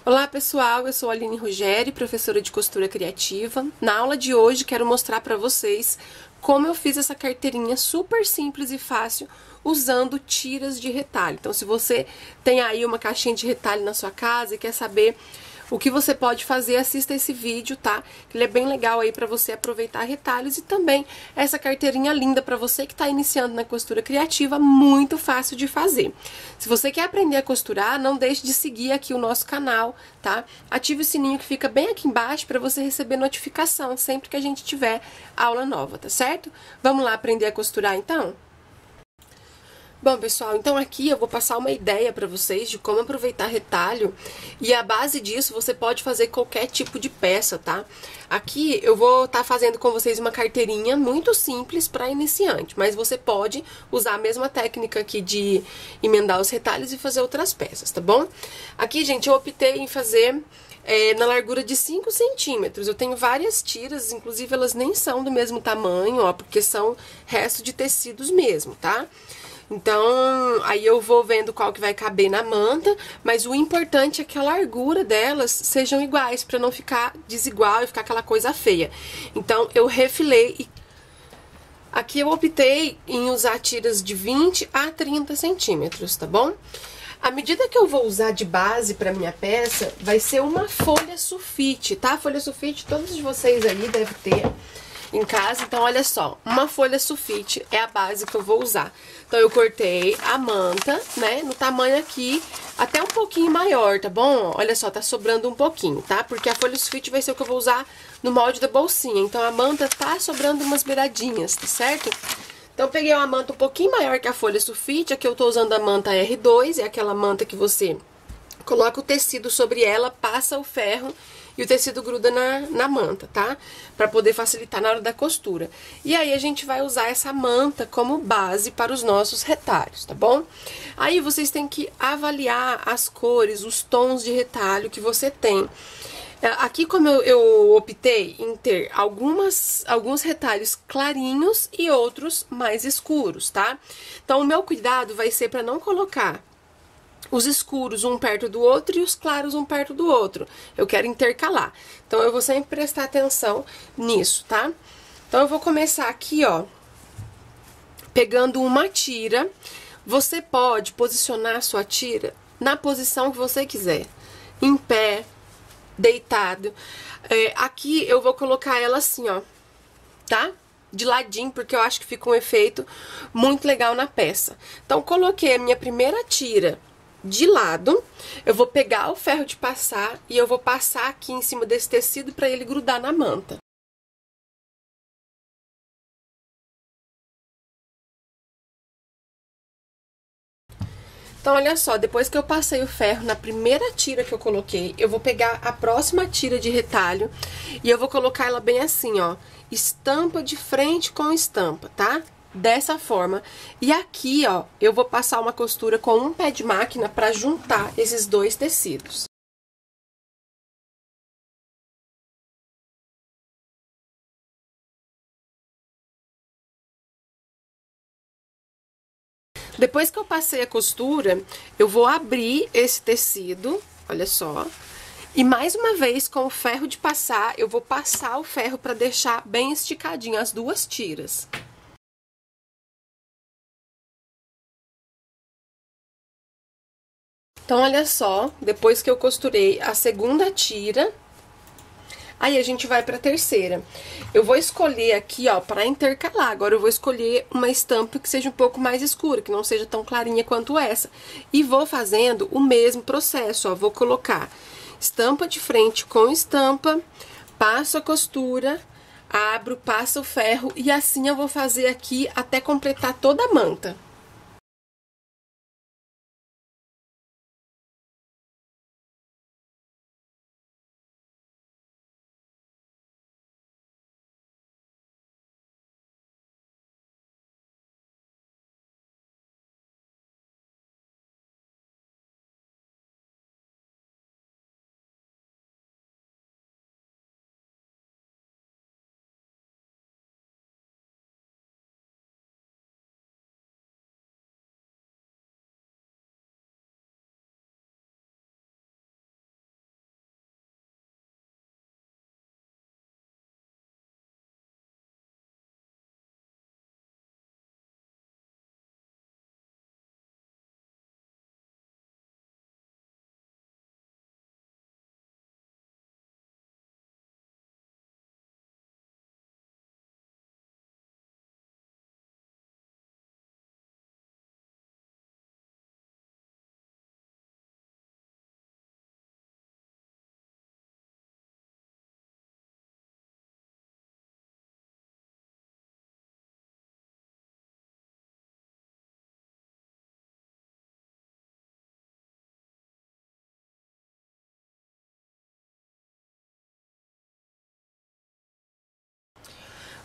Olá pessoal, eu sou a Aline Ruggeri, professora de costura criativa. Na aula de hoje quero mostrar para vocês como eu fiz essa carteirinha super simples e fácil usando tiras de retalho. Então se você tem aí uma caixinha de retalho na sua casa e quer saber o que você pode fazer, assista esse vídeo, tá? Ele é bem legal aí pra você aproveitar retalhos e também essa carteirinha linda pra você que tá iniciando na costura criativa, muito fácil de fazer. Se você quer aprender a costurar, não deixe de seguir aqui o nosso canal, tá? Ative o sininho que fica bem aqui embaixo pra você receber notificação sempre que a gente tiver aula nova, tá certo? Vamos lá aprender a costurar então? Bom, pessoal, então aqui eu vou passar uma ideia para vocês de como aproveitar retalho e a base disso você pode fazer qualquer tipo de peça, tá? Aqui eu vou estar fazendo com vocês uma carteirinha muito simples para iniciante, mas você pode usar a mesma técnica aqui de emendar os retalhos e fazer outras peças, tá bom? Aqui, gente, eu optei em fazer na largura de 5 centímetros. Eu tenho várias tiras, inclusive elas nem são do mesmo tamanho, ó, porque são resto de tecidos mesmo, tá? Então, aí eu vou vendo qual que vai caber na manta, mas o importante é que a largura delas sejam iguais, pra não ficar desigual e ficar aquela coisa feia. Então, eu refilei e aqui eu optei em usar tiras de 20 a 30 centímetros, tá bom? A medida que eu vou usar de base pra minha peça vai ser uma folha sulfite, tá? Folha sulfite todos de vocês aí devem ter em casa, então olha só, uma folha sulfite é a base que eu vou usar. Então eu cortei a manta, né, no tamanho aqui, até um pouquinho maior, tá bom? Olha só, tá sobrando um pouquinho, tá? Porque a folha sulfite vai ser o que eu vou usar no molde da bolsinha, então a manta tá sobrando umas beiradinhas, tá certo? Então eu peguei uma manta um pouquinho maior que a folha sulfite, aqui eu tô usando a manta R2, é aquela manta que você coloca o tecido sobre ela, passa o ferro e o tecido gruda na manta, tá? Pra poder facilitar na hora da costura. E aí a gente vai usar essa manta como base para os nossos retalhos, tá bom? Aí vocês têm que avaliar as cores, os tons de retalho que você tem. Aqui, como eu optei em ter alguns retalhos clarinhos e outros mais escuros, tá? Então, o meu cuidado vai ser para não colocar os escuros um perto do outro e os claros um perto do outro. Eu quero intercalar. Então, eu vou sempre prestar atenção nisso, tá? Então, eu vou começar aqui, ó, pegando uma tira. Você pode posicionar a sua tira na posição que você quiser. Em pé, deitado. Aqui eu vou colocar ela assim, ó, tá? De ladinho, porque eu acho que fica um efeito muito legal na peça. Então, coloquei a minha primeira tira de lado, eu vou pegar o ferro de passar e eu vou passar aqui em cima desse tecido para ele grudar na manta. Então, olha só, depois que eu passei o ferro na primeira tira que eu coloquei, eu vou pegar a próxima tira de retalho e eu vou colocar ela bem assim, ó, estampa de frente com estampa, tá? Dessa forma. E aqui, ó, eu vou passar uma costura com um pé de máquina pra juntar esses dois tecidos. Depois que eu passei a costura, eu vou abrir esse tecido, olha só. E mais uma vez, com o ferro de passar, eu vou passar o ferro para deixar bem esticadinho as duas tiras. Então, olha só, depois que eu costurei a segunda tira, aí a gente vai pra terceira. Eu vou escolher aqui, ó, pra intercalar. Agora eu vou escolher uma estampa que seja um pouco mais escura, que não seja tão clarinha quanto essa. E vou fazendo o mesmo processo, ó. Vou colocar estampa de frente com estampa, passo a costura, abro, passo o ferro e assim eu vou fazer aqui até completar toda a manta.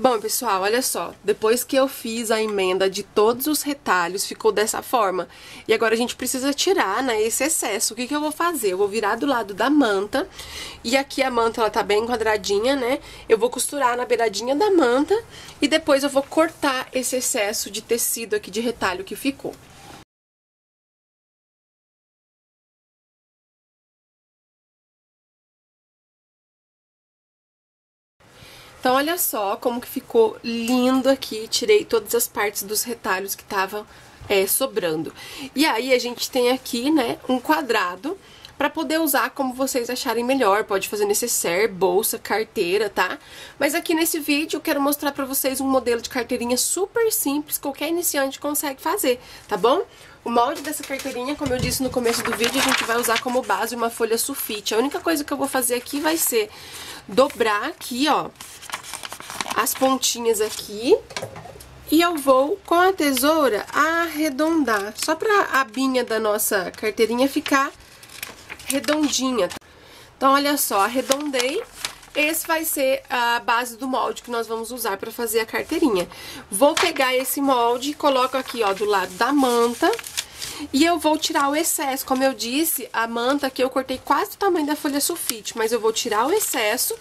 Bom, pessoal, olha só, depois que eu fiz a emenda de todos os retalhos, ficou dessa forma. E agora a gente precisa tirar, né, esse excesso. O que que eu vou fazer? Eu vou virar do lado da manta, e aqui a manta, ela tá bem quadradinha, né? Eu vou costurar na beiradinha da manta, e depois eu vou cortar esse excesso de tecido aqui de retalho que ficou. Então, olha só como que ficou lindo aqui. Tirei todas as partes dos retalhos que estavam sobrando. E aí, a gente tem aqui, né, um quadrado pra poder usar como vocês acharem melhor. Pode fazer necessaire, bolsa, carteira, tá? Mas aqui nesse vídeo eu quero mostrar pra vocês um modelo de carteirinha super simples, qualquer iniciante consegue fazer, tá bom? O molde dessa carteirinha, como eu disse no começo do vídeo, a gente vai usar como base uma folha sulfite. A única coisa que eu vou fazer aqui vai ser dobrar aqui, ó, as pontinhas aqui, e eu vou, com a tesoura, arredondar, só pra a abinha da nossa carteirinha ficar redondinha. Então, olha só, arredondei. Esse vai ser a base do molde que nós vamos usar pra fazer a carteirinha. Vou pegar esse molde e coloco aqui, ó, do lado da manta. E eu vou tirar o excesso. Como eu disse, a manta aqui eu cortei quase o tamanho da folha sulfite, mas eu vou tirar o excesso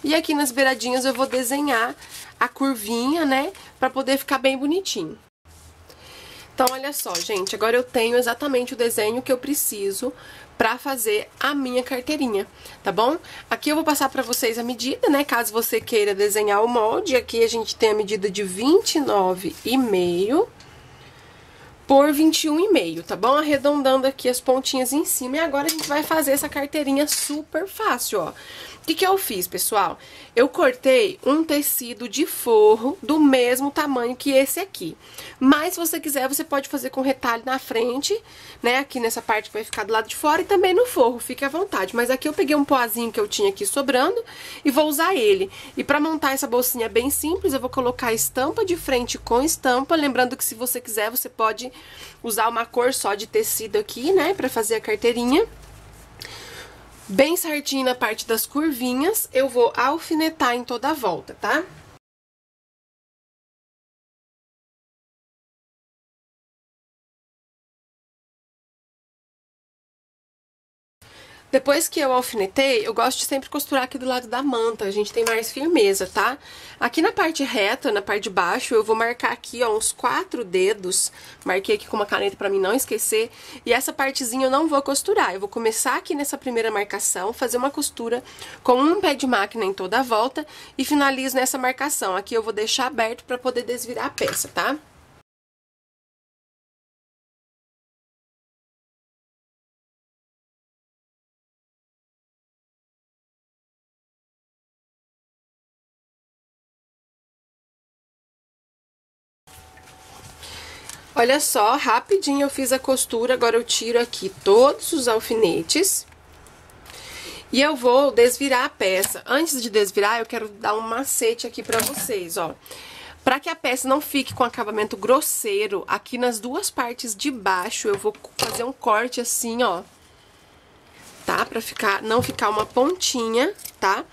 e aqui nas beiradinhas eu vou desenhar a curvinha, né, pra poder ficar bem bonitinho. Então, olha só, gente, agora eu tenho exatamente o desenho que eu preciso pra fazer a minha carteirinha, tá bom? Aqui eu vou passar pra vocês a medida, né, caso você queira desenhar o molde. Aqui a gente tem a medida de 29,5 por 21,5, tá bom? Arredondando aqui as pontinhas em cima. E agora a gente vai fazer essa carteirinha super fácil, ó. O que que eu fiz, pessoal? Eu cortei um tecido de forro do mesmo tamanho que esse aqui. Mas, se você quiser, você pode fazer com retalho na frente, né? Aqui nessa parte que vai ficar do lado de fora e também no forro, fique à vontade. Mas aqui eu peguei um poazinho que eu tinha aqui sobrando e vou usar ele. E pra montar essa bolsinha bem simples, eu vou colocar a estampa de frente com estampa. Lembrando que se você quiser, você pode usar uma cor só de tecido aqui, né? Pra fazer a carteirinha. Bem certinho na parte das curvinhas, eu vou alfinetar em toda a volta, tá? Depois que eu alfinetei, eu gosto de sempre costurar aqui do lado da manta, a gente tem mais firmeza, tá? Aqui na parte reta, na parte de baixo, eu vou marcar aqui, ó, uns 4 dedos. Marquei aqui com uma caneta pra mim não esquecer. E essa partezinha eu não vou costurar, eu vou começar aqui nessa primeira marcação, fazer uma costura com um pé de máquina em toda a volta e finalizo nessa marcação. Aqui eu vou deixar aberto pra poder desvirar a peça, tá? Olha só, rapidinho eu fiz a costura, agora eu tiro aqui todos os alfinetes e eu vou desvirar a peça. Antes de desvirar, eu quero dar um macete aqui pra vocês, ó. Pra que a peça não fique com acabamento grosseiro, aqui nas duas partes de baixo eu vou fazer um corte assim, ó. Tá? Pra não ficar uma pontinha, tá?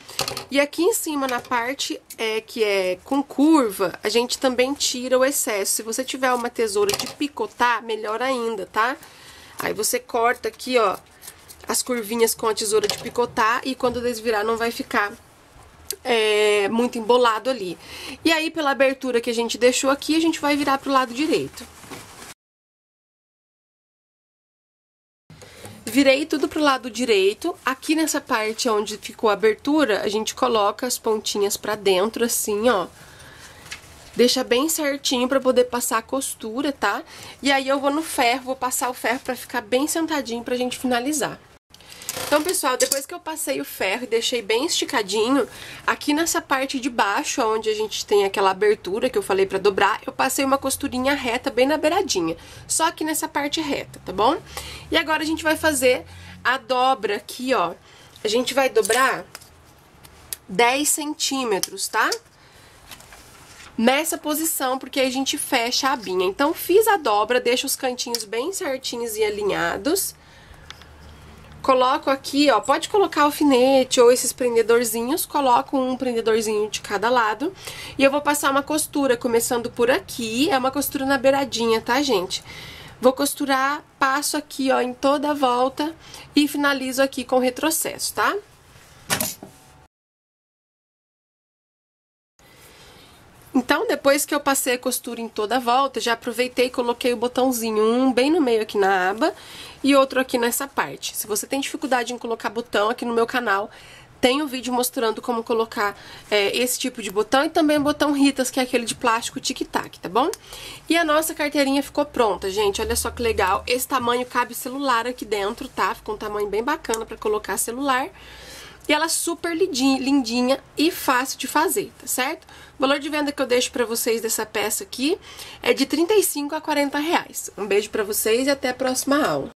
E aqui em cima, na parte que é com curva, a gente também tira o excesso. Se você tiver uma tesoura de picotar, melhor ainda, tá? Aí você corta aqui, ó, as curvinhas com a tesoura de picotar e quando desvirar não vai ficar muito embolado ali. E aí, pela abertura que a gente deixou aqui, a gente vai virar pro lado direito. Virei tudo pro lado direito. Aqui nessa parte onde ficou a abertura, a gente coloca as pontinhas pra dentro, assim, ó. Deixa bem certinho pra poder passar a costura, tá? E aí eu vou no ferro, vou passar o ferro pra ficar bem sentadinho pra gente finalizar. Então, pessoal, depois que eu passei o ferro e deixei bem esticadinho, aqui nessa parte de baixo, onde a gente tem aquela abertura que eu falei pra dobrar, eu passei uma costurinha reta bem na beiradinha. Só aqui nessa parte reta, tá bom? E agora a gente vai fazer a dobra aqui, ó. A gente vai dobrar 10 centímetros, tá? Nessa posição, porque aí a gente fecha a abinha. Então, fiz a dobra, deixa os cantinhos bem certinhos e alinhados. Coloco aqui, ó, pode colocar alfinete ou esses prendedorzinhos, coloco um prendedorzinho de cada lado. E eu vou passar uma costura, começando por aqui, é uma costura na beiradinha, tá, gente? Vou costurar, passo aqui, ó, em toda a volta e finalizo aqui com retrocesso, tá? Então, depois que eu passei a costura em toda a volta, já aproveitei e coloquei o botãozinho, um bem no meio aqui na aba e outro aqui nessa parte. Se você tem dificuldade em colocar botão, aqui no meu canal tem um vídeo mostrando como colocar esse tipo de botão e também o botão Ritas, que é aquele de plástico tic-tac, tá bom? E a nossa carteirinha ficou pronta, gente, olha só que legal. Esse tamanho cabe celular aqui dentro, tá? Ficou um tamanho bem bacana pra colocar celular. E ela é super lindinha e fácil de fazer, tá certo? O valor de venda que eu deixo pra vocês dessa peça aqui é de R$ 35 a R$ 40. Um beijo pra vocês e até a próxima aula.